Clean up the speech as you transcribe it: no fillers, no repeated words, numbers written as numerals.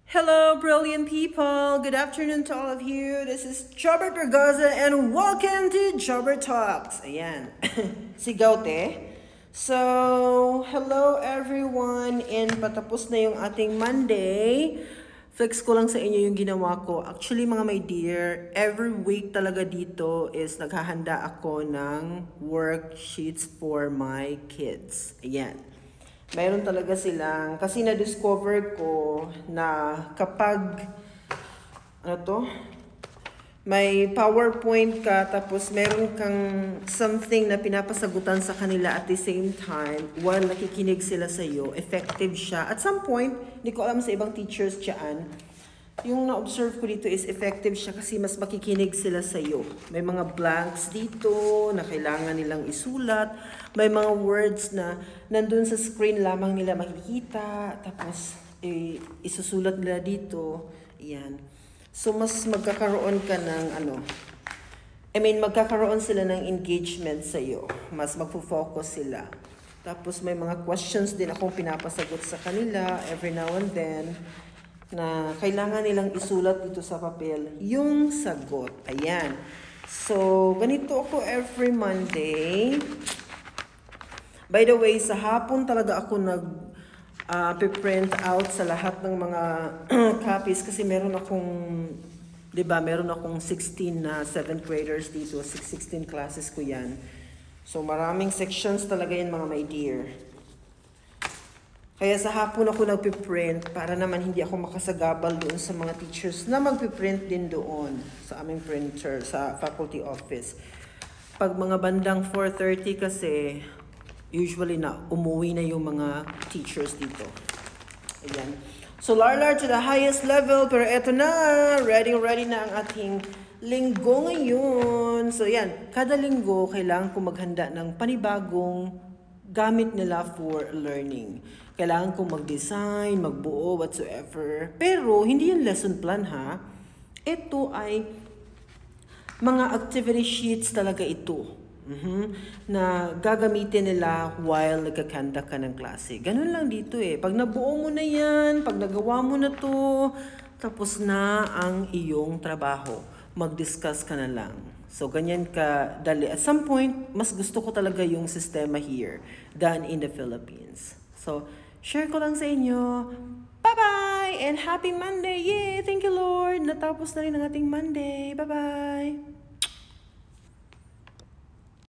Hello, brilliant people. Good afternoon to all of you. This is Jobert Bergaza and welcome to Jobert Talks. Ayan. Sigaw te. So, hello everyone. And patapos na yung ating Monday. Flex ko lang sa inyo yung ginawa ko. Actually, mga my dear, every week talaga dito is naghahanda ako ng worksheets for my kids. Ayan. Mayroon talaga silang, kasi na-discover ko na kapag, may PowerPoint ka, tapos meron kang something na pinapasagutan sa kanila at the same time, while nakikinig sila sa iyo, effective siya. At some point, hindi ko alam sa ibang teachers dyan, yung na-observe ko dito is effective siya kasi mas makikinig sila sa iyo. May mga blanks dito na kailangan nilang isulat. May mga words na nandun sa screen lamang nila makikita. Tapos isusulat nila dito. Ayan. So mas magkakaroon ka ng magkakaroon sila ng engagement sa iyo. Mas magfo-focus sila. Tapos may mga questions din akong pinapasagot sa kanila every now and then na kailangan nilang isulat dito sa papel yung sagot. Ayan. So, ganito ako every Monday. By the way, sa hapon talaga ako print out sa lahat ng mga copies kasi meron akong 16 na 7th graders dito. 16 classes ko yan. So, maraming sections talaga yan mga my dear. Kaya sa hapon ako nagpiprint para naman hindi ako makasagabal doon sa mga teachers na magpiprint din doon sa aming printer, sa faculty office. Pag mga bandang 4:30 kasi, usually na umuwi na yung mga teachers dito. Ayan. So, larlar to the highest level. Pero eto na, ready na ang ating linggo ngayon. So, yan. Kada linggo, kailangan ko maghanda ng panibagong gamit nila for learning. Kailangan kong mag-design, magbuo, whatsoever. Pero, hindi yung lesson plan ha. Ito ay mga activity sheets talaga ito. Na gagamitin nila while nagkakanda ka ng klase. Ganun lang dito eh. Pag nabuo mo na yan, pag nagawa mo na to, tapos na ang iyong trabaho. Mag-discuss ka na lang. So, ganyan ka dali. At some point, mas gusto ko talaga yung sistema here than in the Philippines. So, share ko lang sa inyo. Bye-bye! And happy Monday! Yay! Thank you, Lord! Natapos na rin ang ating Monday. Bye-bye!